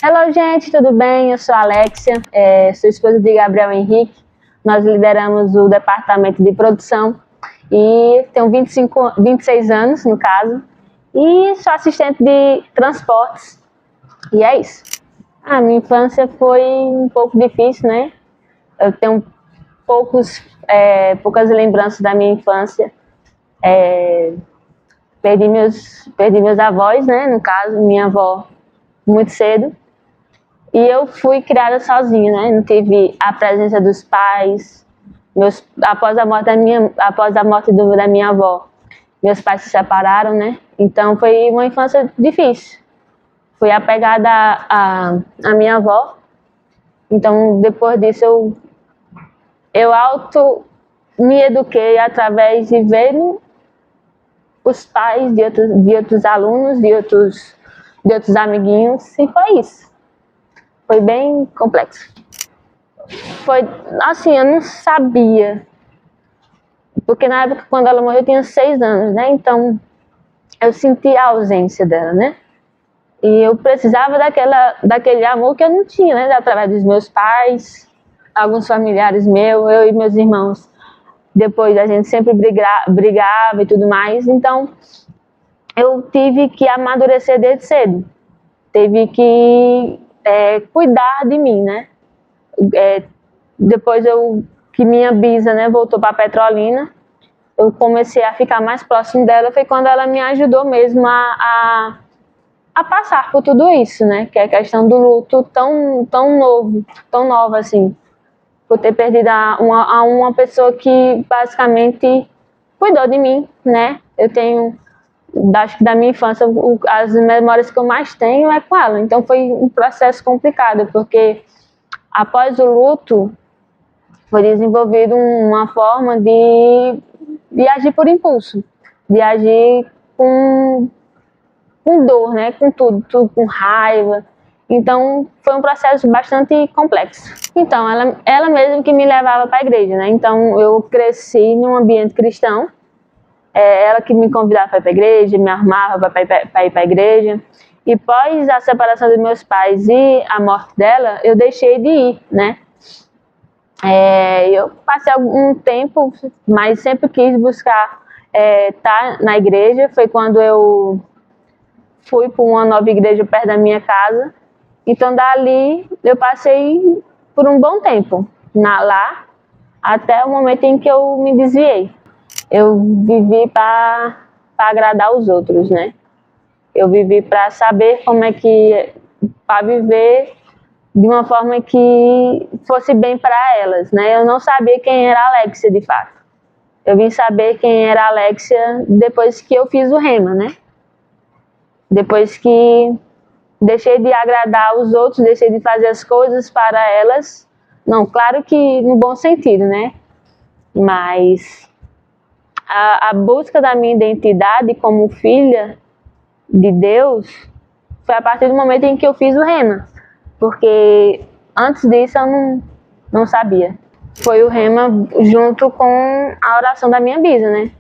Hello, gente, tudo bem? Eu sou a Alexia, sou esposa de Gabriel Henrique. Nós lideramos o departamento de produção e tenho 26 anos, no caso, e sou assistente de transportes. E é isso. A minha infância foi um pouco difícil, né? Eu tenho poucas lembranças da minha infância. Perdi meus avós, né? No caso, minha avó muito cedo. E eu fui criada sozinha, né? Não tive a presença dos pais. Após a morte da minha avó, meus pais se separaram, né? Então foi uma infância difícil. Fui apegada à minha avó. Então depois disso eu me eduquei através de ver os pais de outros alunos, de outros amiguinhos, e foi isso. Foi bem complexo. Foi assim, eu não sabia. Porque na época, quando ela morreu, eu tinha 6 anos, né? Então, eu senti a ausência dela, né? E eu precisava daquele amor que eu não tinha, né? Através dos meus pais, alguns familiares meus, eu e meus irmãos. Depois a gente sempre brigava e tudo mais. Então, eu tive que amadurecer desde cedo. Teve que cuidar de mim, né? Depois que minha bisa, né, voltou para Petrolina, eu comecei a ficar mais próximo dela. Foi quando ela me ajudou mesmo a passar por tudo isso, né? Que é a questão do luto tão nova assim. Por ter perdido uma pessoa que basicamente cuidou de mim, né? Eu tenho, acho que da minha infância, as memórias que eu mais tenho é com ela. Então foi um processo complicado, porque após o luto foi desenvolvido uma forma de agir por impulso, de agir com dor, né? Com tudo, com raiva. Então foi um processo bastante complexo. Então ela mesma que me levava para a igreja, né? Então eu cresci num ambiente cristão. Ela que me convidava para ir para a igreja, me armava para ir para a igreja. E após a separação dos meus pais e a morte dela, eu deixei de ir, né? Eu passei algum tempo, mas sempre quis buscar estar na igreja. Foi quando eu fui para uma nova igreja perto da minha casa. Então dali eu passei por um bom tempo lá, até o momento em que eu me desviei. Eu vivi para agradar os outros, né? Eu vivi para saber para viver de uma forma que fosse bem para elas, né? Eu não sabia quem era a Alexia de fato. Eu vim saber quem era a Alexia depois que eu fiz o Rema, né? Depois que deixei de agradar os outros, deixei de fazer as coisas para elas. Não, claro que no bom sentido, né? Mas a busca da minha identidade como filha de Deus foi a partir do momento em que eu fiz o Rema. Porque antes disso eu não sabia. Foi o Rema junto com a oração da minha bisa, né?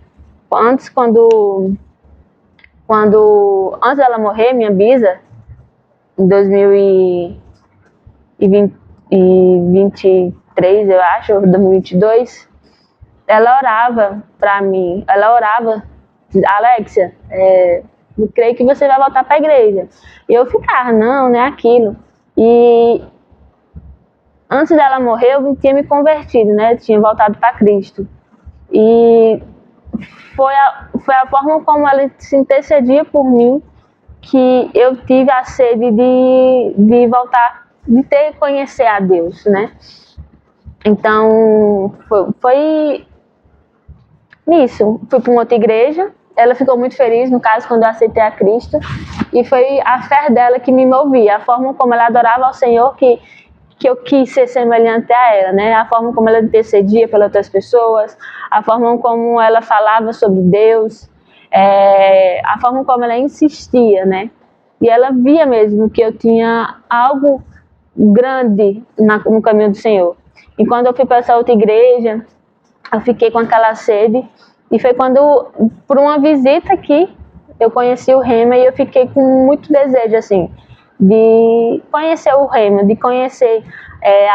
Antes dela morrer, minha bisa, em 2023, eu acho, 2022, ela orava para mim. Ela orava: Alexia, eu creio que você vai voltar para a igreja. E eu ficava: não é aquilo. E antes dela morrer, eu tinha me convertido, né? Eu tinha voltado para Cristo. E foi a forma como ela se intercedia por mim que eu tive a sede de voltar, de conhecer a Deus, né? Então, foi nisso. Fui para uma outra igreja. Ela ficou muito feliz, no caso, quando eu aceitei a Cristo. E foi a fé dela que me movia. A forma como ela adorava ao Senhor que eu quis ser semelhante a ela, né? A forma como ela intercedia pelas outras pessoas, a forma como ela falava sobre Deus, a forma como ela insistia, né? E ela via mesmo que eu tinha algo grande no caminho do Senhor. E quando eu fui para essa outra igreja, eu fiquei com aquela sede. E foi quando, por uma visita aqui, eu conheci o Rema e eu fiquei com muito desejo, assim, de conhecer o reino, de conhecer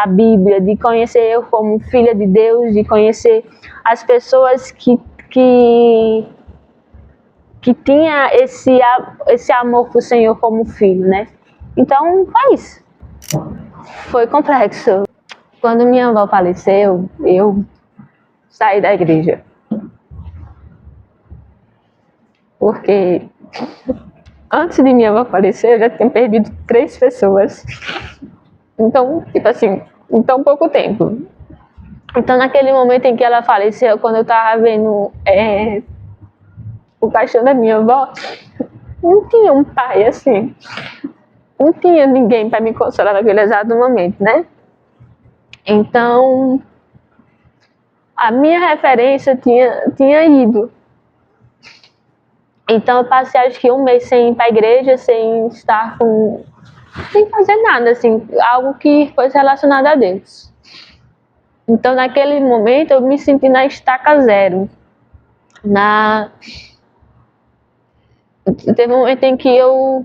a Bíblia, de conhecer eu como filha de Deus, de conhecer as pessoas que tinha esse amor pro Senhor como filho, né? Então, foi isso. Foi complexo. Quando minha avó faleceu, eu saí da igreja. Porque antes de minha avó falecer, eu já tinha perdido 3 pessoas. Então, tipo assim, em tão pouco tempo. Então, naquele momento em que ela faleceu, quando eu tava vendo o caixão da minha avó, não tinha um pai assim. Não tinha ninguém para me consolar naquele exato momento, né? Então, a minha referência tinha ido. Então, eu passei acho que um mês sem ir para a igreja, sem fazer nada, assim, algo que fosse relacionado a Deus. Então, naquele momento, eu me senti na estaca zero. Teve um momento em que eu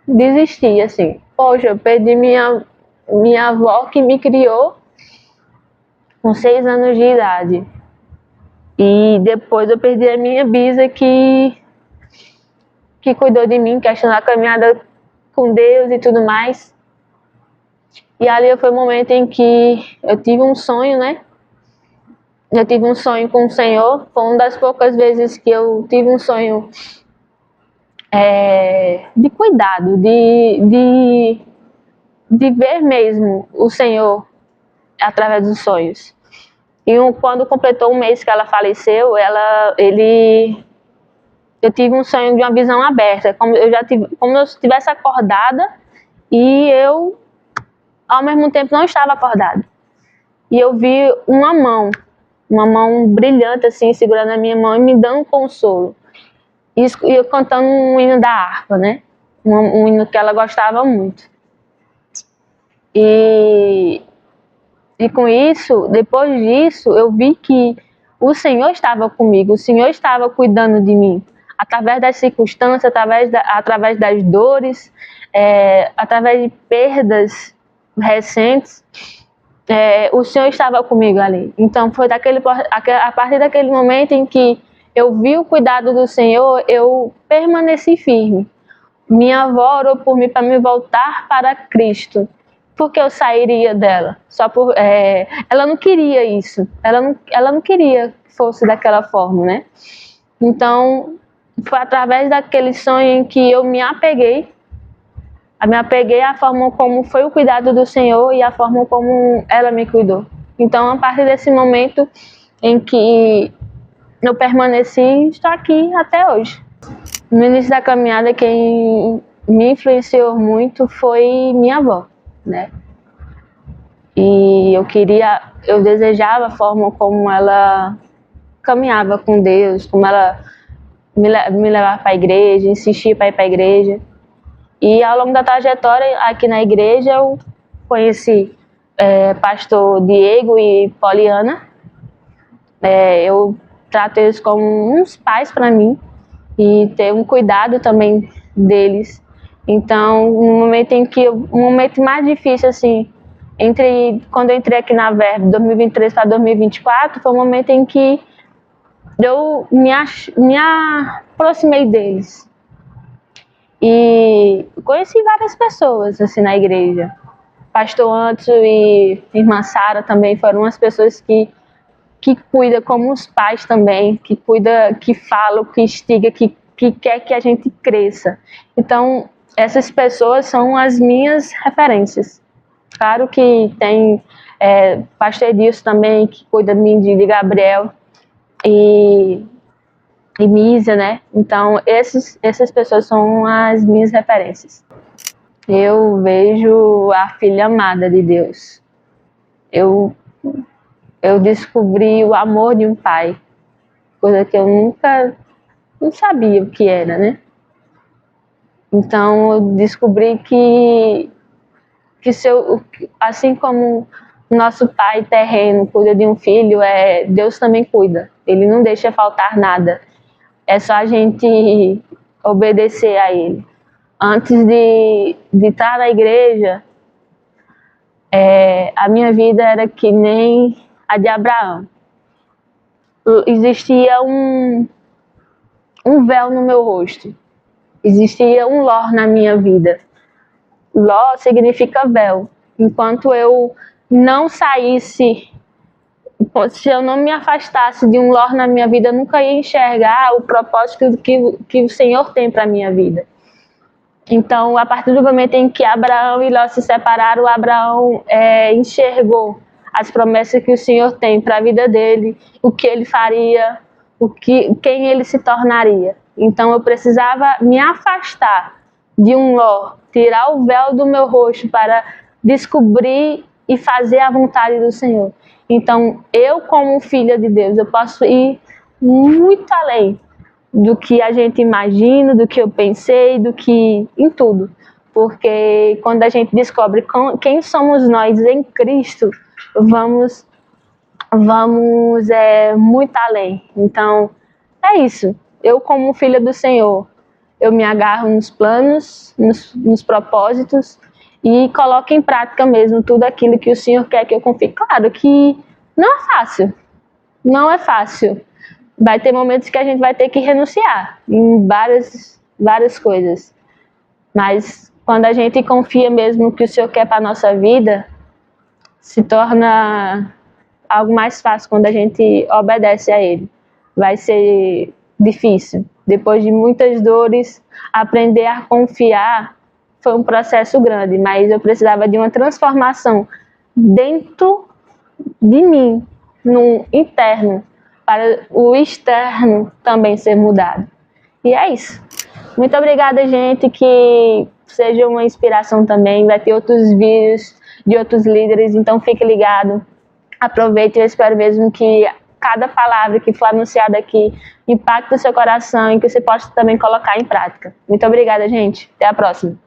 desisti, assim. Poxa, eu perdi minha avó que me criou com 6 anos de idade. E depois eu perdi a minha bisa que cuidou de mim, questão da caminhada com Deus e tudo mais. E ali foi o momento em que eu tive um sonho, né? Eu tive um sonho com o Senhor. Foi uma das poucas vezes que eu tive um sonho de cuidado, de ver mesmo o Senhor através dos sonhos. E quando completou um mês que ela faleceu, eu tive um sonho de uma visão aberta, como eu estivesse acordada e eu, ao mesmo tempo, não estava acordada. E eu vi uma mão brilhante, assim, segurando a minha mão e me dando consolo. E eu cantando um hino da harpa, né? Um hino que ela gostava muito. E com isso, depois disso, eu vi que o Senhor estava comigo, o Senhor estava cuidando de mim. Através das circunstâncias, através das dores, através de perdas recentes, o Senhor estava comigo ali. Então, foi a partir daquele momento em que eu vi o cuidado do Senhor, eu permaneci firme. Minha avó orou por mim para me voltar para Cristo, porque eu sairia dela. Ela não queria isso. Ela não queria que fosse daquela forma, né? Então, foi através daquele sonho em que eu me apeguei à forma como foi o cuidado do Senhor e a forma como ela me cuidou. Então, a partir desse momento em que eu permaneci, estou aqui até hoje. No início da caminhada, quem me influenciou muito foi minha avó, né? E eu desejava a forma como ela caminhava com Deus, como ela me levava para a igreja, insistia para ir para a igreja. E ao longo da trajetória aqui na igreja, eu conheci pastor Diego e Poliana. Eu trato eles como uns pais para mim e ter um cuidado também deles. Então, no momento o momento mais difícil, assim, quando eu entrei aqui na Verbo, 2023 para 2024, foi o momento em que eu me aproximei deles. E conheci várias pessoas, assim, na igreja. Pastor Anto e irmã Sara também foram as pessoas que cuida como os pais também, que cuida, que fala, que instiga, que quer que a gente cresça. Então, essas pessoas são as minhas referências. Claro que tem pastor Edilson também, que cuida de mim, de Gabriel e Mísia, né? Então, essas pessoas são as minhas referências. Eu vejo a filha amada de Deus. Eu descobri o amor de um pai, coisa que eu não sabia o que era, né? Então, eu descobri que assim como nosso pai terreno cuida de um filho, Deus também cuida. Ele não deixa faltar nada. É só a gente obedecer a ele. Antes de estar na igreja, a minha vida era que nem a de Abraão. Existia um véu no meu rosto. Existia um Ló na minha vida. Ló significa véu. Enquanto eu não saísse, se eu não me afastasse de um Ló na minha vida, eu nunca ia enxergar o propósito que o Senhor tem para a minha vida. Então, a partir do momento em que Abraão e Ló se separaram, Abraão enxergou as promessas que o Senhor tem para a vida dele, o que ele faria, quem ele se tornaria. Então, eu precisava me afastar de um Ló, tirar o véu do meu rosto para descobrir e fazer a vontade do Senhor. Então, eu como filha de Deus, eu posso ir muito além do que a gente imagina, do que eu pensei, em tudo. Porque quando a gente descobre quem somos nós em Cristo, vamos muito além. Então, é isso. Eu, como filha do Senhor, eu me agarro nos planos, nos propósitos e coloco em prática mesmo tudo aquilo que o Senhor quer que eu confie. Claro que não é fácil. Não é fácil. Vai ter momentos que a gente vai ter que renunciar em várias coisas. Mas quando a gente confia mesmo no que o Senhor quer para a nossa vida, se torna algo mais fácil quando a gente obedece a Ele. Vai ser difícil. Depois de muitas dores, aprender a confiar foi um processo grande, mas eu precisava de uma transformação dentro de mim, no interno, para o externo também ser mudado. E é isso. Muito obrigada, gente, que seja uma inspiração também. Vai ter outros vídeos de outros líderes, então fique ligado. Aproveite, eu espero mesmo que cada palavra que for anunciada aqui impacte o seu coração e que você possa também colocar em prática. Muito obrigada, gente. Até a próxima.